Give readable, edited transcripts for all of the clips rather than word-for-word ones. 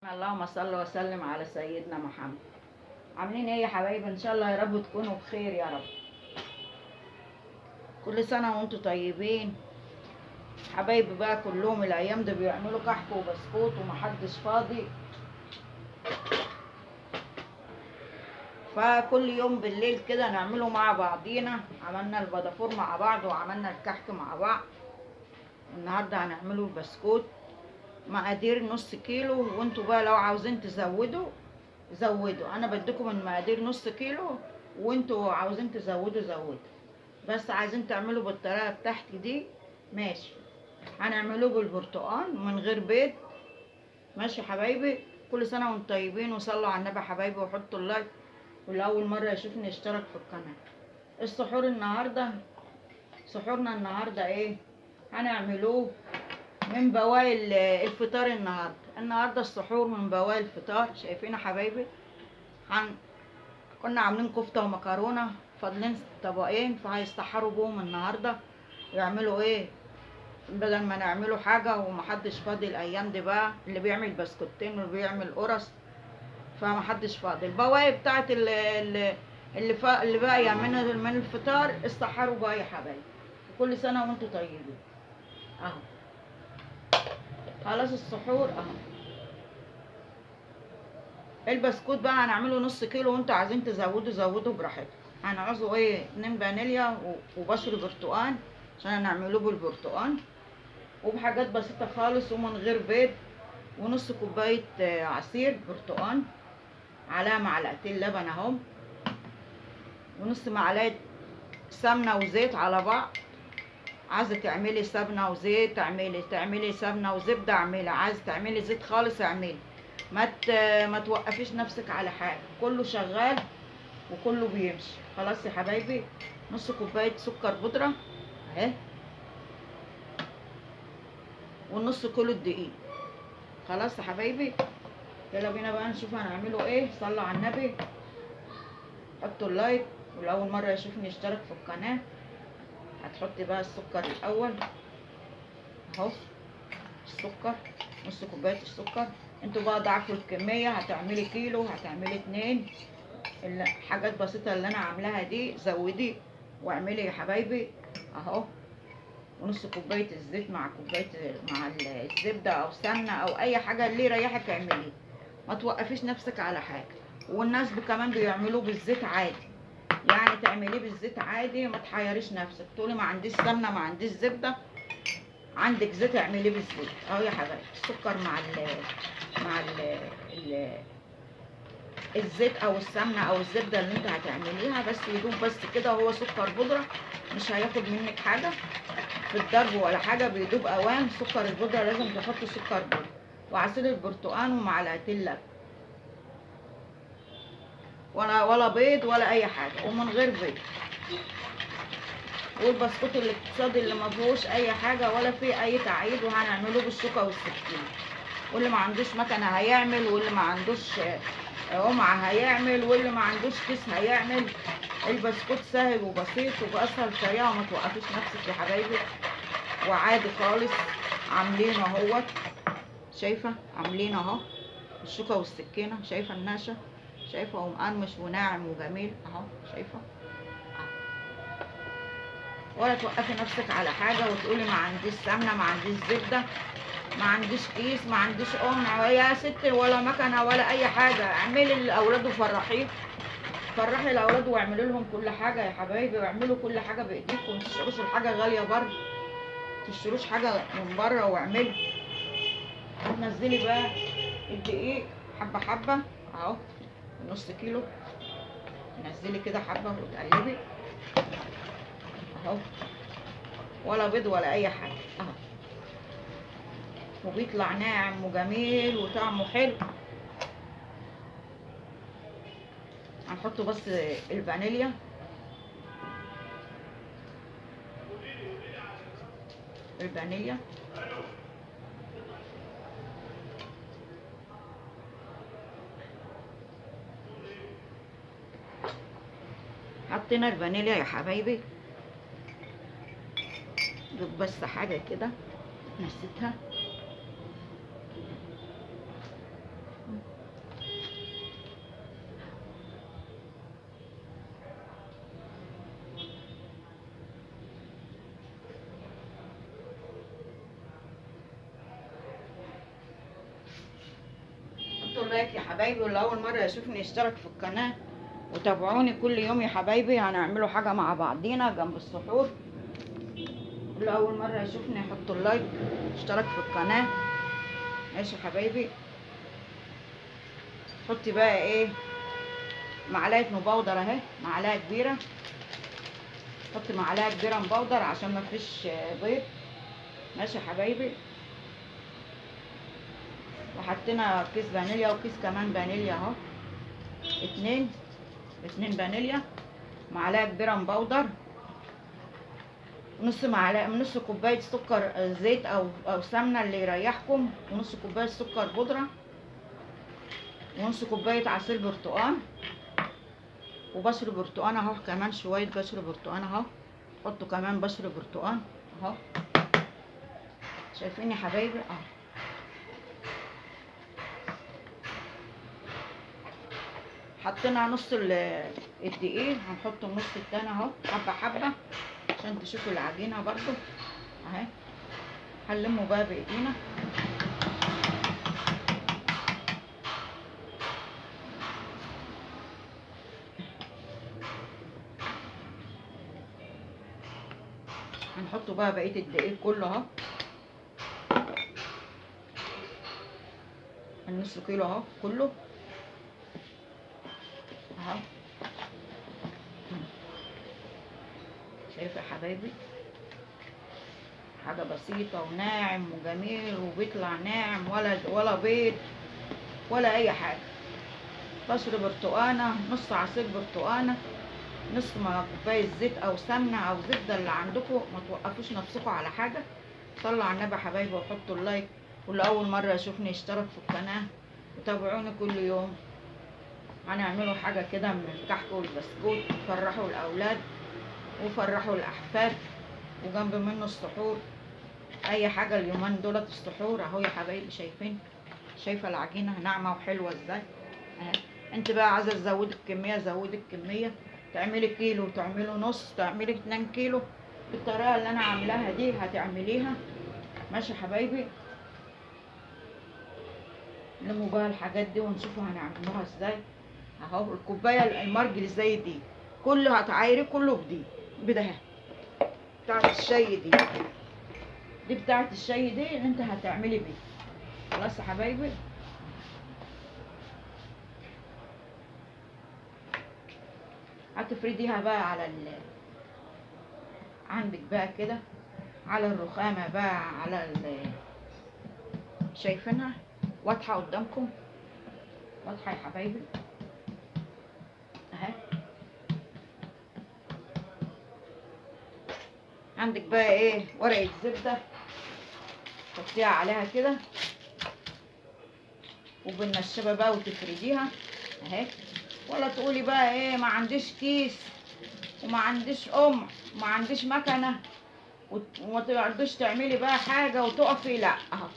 اللهم صل وسلم على سيدنا محمد. عاملين ايه يا حبايبي؟ ان شاء الله يا رب تكونوا بخير يا رب. كل سنه وانتم طيبين حبايبي. بقى كلهم الايام دي بيعملوا كحك وبسكوت ومحدش فاضي، فكل يوم بالليل كده نعمله مع بعضينا. عملنا البدافور مع بعض وعملنا الكحك مع بعض. النهارده هنعمله البسكوت. مقادير نص كيلو، وانتوا بقى لو عاوزين تزودوا زودوا. انا بديكم المقادير نص كيلو، وانتوا عاوزين تزودوا زودوا. بس عايزين تعملوا بالطريقه بتاعتي دي ماشي. هنعملوه بالبرتقال من غير بيض. ماشي حبايبي. كل سنه وانتم طيبين، وصلوا على النبي حبايبي وحطوا اللايك. والاول مره يشوفني اشترك في القناه. السحور النهارده، سحورنا النهارده ايه؟ هنعملوه من بواقي الفطار. النهارده السحور من بواقي الفطار. شايفين يا حبايبي؟ كنا عاملين كفته ومكرونه، فاضلين طبقين فهيستحروا بهم النهارده. يعملوا ايه بدل ما نعملوا حاجه ومحدش فاضي الايام دي؟ بقى اللي بيعمل بسكوتين واللي بيعمل قرص، فمحدش فاضي. البواقي بتاعت اللي باقيه من الفطار استحروا بقى يا حبايبي. كل سنه وانتم طيبين. اهو خلاص السحور اهو. البسكوت بقى هنعمله نص كيلو، وانتوا عايزين تزودوا زودوا براحتكم. هنعوزوا ايه؟ 2 فانيليا وبشر برتقال عشان هنعملوه بالبرتقال، وبحاجات بسيطه خالص ومن غير بيض. ونص كوبايه عصير برتقال، على معلقتين لبن اهو، ونص معلقه سمنه وزيت على بعض. عايزه تعملي سمنه وزيت تعملي سمنه وزبده اعملي، عايزه تعملي زيت خالص اعملي. ما توقفيش نفسك على حاجه، كله شغال وكله بيمشي. خلاص يا حبايبي. نص كوبايه سكر بودره اهي، ونص كيلو الدقيق. خلاص يا حبايبي. يلا بينا بقى نشوف هنعمله ايه. صلوا على النبي، حطوا اللايك، ولأول مرة يشوفني اشترك في القناة. هتحطي بقى السكر الأول اهو. السكر نص كوباية السكر. انتوا بقى ضعفوا الكمية، هتعملي كيلو هتعملي 2. الحاجات بسيطة اللي انا عاملاها دي زودي واعملي يا حبايبي اهو. ونص كوباية الزيت مع الزبدة او سمنة او اي حاجة اللي يريحك اعمليه. ما توقفيش نفسك على حاجة. والناس كمان بيعملوه بالزيت عادي، يعني تعمليه بالزيت عادي. ما تحيريش نفسك تقولي ما عنديش سمنة ما عنديش زبدة. عندك زيت اعمليه بالزيت اهو يا حبايبي. السكر مع الزيت او السمنه او الزبده اللي انت هتعمليها، بس يدوب بس كده. هو سكر بودره مش هياخد منك حاجه في الضرب ولا حاجه، بيدوب اوام. سكر البودره لازم تحطي سكر بودره، وعصير البرتقال ومعلقتين لبن، ولا بيض ولا اي حاجه، ومن غير بيض. والبسكوت الاقتصادي اللي ما فيهوش اي حاجه ولا فيه اي تعقيد، وهنعمله بالشوكه والسكينه. واللي ما عندوش مكنه هيعمل، واللي ما عندوش قمعه هيعمل، واللي ما عندوش كيس هيعمل. البسكوت سهل وبسيط وباسهل طريقه، وما توقفيش نفسك يا حبايبي. وعادي خالص. عاملينه اهوت. شايفه؟ عاملينه اهو بالشوكه والسكينه. شايفه النشا؟ شايفه؟ ومقرمش وناعم وجميل اهو. شايفه؟ ولا توقفي نفسك على حاجه وتقولي ما عنديش سمنه ما عنديش زبده ما عنديش كيس ما عنديش قمع يا ست، ولا مكنه ولا اي حاجه. اعملي الاولاد وفرحيه. فرحي الاولاد واعملي لهم كل حاجه يا حبايبي، واعملوا كل حاجه بايديكم. ما تشتروش الحاجه غاليه بره، ما تشتروش حاجه من بره، واعملي. هتنزلي بقى الدقيق حبه حبه اهو. نص كيلو نزلي كده حبه وتقلبي اهو. ولا بيض ولا اي حاجه اهو. وبيطلع ناعم وجميل وطعمه حلو. هنحط بس الفانيليا. الفانيليا حطينا الفانيليا يا حبايبي. دوب بس حاجه كده نسيتها. حطوا لايك يا حبايبي، واللي اول مره يشوفني يشترك في القناه وتابعوني كل يوم يا حبايبي. هنعملوا حاجه مع بعضينا جنب السحور. اللي اول مره يشوفني يحطوا اللايك، اشترك في القناه. ماشي يا حبايبي. حطي بقى ايه، معلقه مبودر اهي، معلقه كبيره. حطي معلقه كبيره مبودر عشان ما فيش بيض. ماشي يا حبايبي. وحطينا كيس فانيليا وكيس كمان فانيليا اهو، اتنين فانيليا. معلقه كبيره مبودر، نص كوبايه سكر زيت او سمنه اللي يريحكم، ونص كوبايه سكر بودره، ونص كوبايه عصير برتقال، وبشر برتقان اهو، كمان شويه بشر برتقان اهو. حطوا كمان بشر برتقان اهو. شايفين يا حبايبي اهو. حطينا نص الدقيق، هنحط النص التاني اهو، حبه حبه عشان تشوفوا العجينه برضو اهي. هنلمه بقى بايدينا. هنحطه بقى بقيه الدقيق كله اهو، النص كيلو اهو كله اهو. شايفه يا حبايبي، حاجه بسيطه وناعم وجميل وبيطلع ناعم، ولا بيض ولا اي حاجه. بشر برتقانه، نص عصير برتقانه، نص كوبايه زيت او سمنه او زبده اللي عندكم. ما توقفوش نفسكم على حاجه. صلوا على النبي يا حبايبي وحطوا اللايك، واللي اول مره يشوفني يشترك في القناه وتابعوني كل يوم. هنعملوا حاجه كده من الكحك والبسكوت، تفرحوا الاولاد وفرحوا الاحفاد، وجنب منه السحور. اي حاجه اليومين دولت السحور اهو يا حبايبي. شايفه العجينه ناعمه وحلوه ازاي اهي. انت بقى عايزه تزودي الكميه زودي الكميه، تعملي كيلو تعملي نص تعملي 2 كيلو. بالطريقه اللي انا عاملاها دي هتعمليها. ماشي يا حبايبي. نلموا بقى الحاجات دي ونشوفوا هنعملوها ازاي اهو. الكوبايه المرج اللي زي دي كله هتعايري كله بدها بتاعت الشاي دي بتاعت الشاي دي اللي انت هتعملي بيه. خلاص يا حبايبي. هتفرديها بقى عندك بقى كده على الرخامه بقى شايفينها واضحه قدامكم، واضحه يا حبايبي اهي. عندك بقى ايه، ورقه زبده تحطيها عليها كده وبالنشابه بقى وتفرديها اهي. ولا تقولي بقى ايه ما عنديش كيس وما عنديش وما عنديش مكنه وما تقعديش تعملي بقى حاجه وتقفي، لا اهو.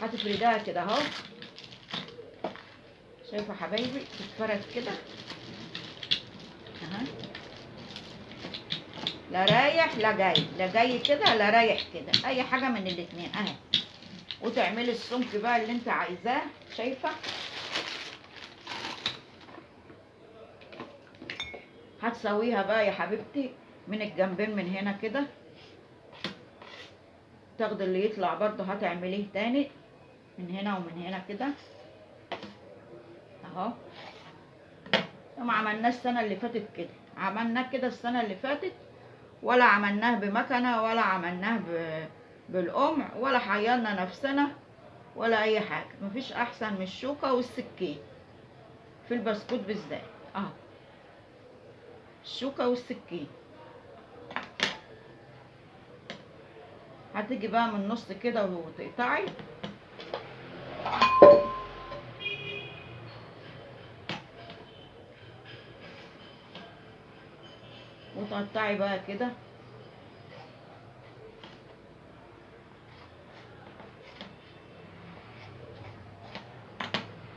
هتفرديها كده اهو. شايفه حبايبي تتفرد كده اهي. لا رايح لا جاي، لا جاي كده لا رايح كده، اي حاجه من الاتنين اهي. وتعملي السمك بقى اللي انت عايزاه. شايفه هتسويها بقى يا حبيبتي من الجنبين من هنا كده. تاخدي اللي يطلع برضه هتعمليه تاني من هنا ومن هنا كده اهو. ما عملناه السنه اللي فاتت كده، عملناه كده السنه اللي فاتت، ولا عملناه بمكنه ولا عملناه بالقمع ولا حيرنا نفسنا ولا اي حاجه. مفيش احسن من الشوكه والسكين في البسكوت بالذات اهو. الشوكه والسكين. هتيجي بقى من النص كده وتقطعي وتقطعي بقى كده.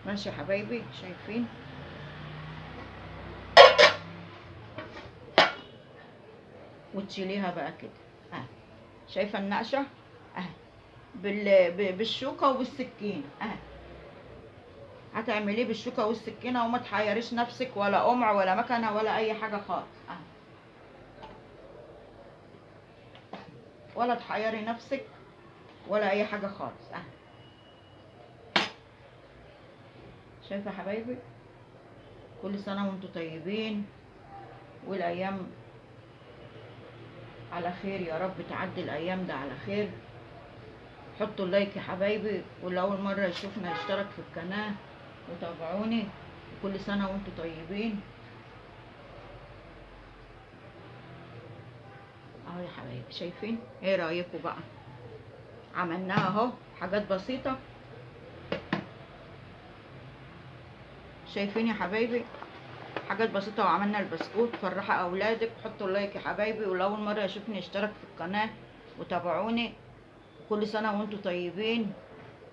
ماشي يا حبايبي شايفين. وتشيليها بقى كده اهي. شايفه النقشه اهي بالشوكه وبالسكين اهي. تعمليه بالشوكه والسكينه، وما تحيريش نفسك ولا قمع ولا مكنه ولا اي حاجه خالص. ولا تحيري نفسك ولا اي حاجه خالص. شايفه يا حبايبي؟ كل سنه وانتم طيبين، والايام على خير يا رب، تعدي الايام ده على خير. حطوا اللايك يا حبايبي، واللي اول مره يشوفنا يشترك في القناه وتابعوني. كل سنه وانتم طيبين. اهو يا حبايبي، شايفين؟ ايه رايكم بقى؟ عملناها اهو، حاجات بسيطه. شايفين يا حبايبي؟ حاجات بسيطه، وعملنا البسكوت. فرحوا اولادك. حطوا اللايك يا حبايبي، واللي اول مره يشوفني يشترك في القناه وتابعوني. كل سنه وانتم طيبين.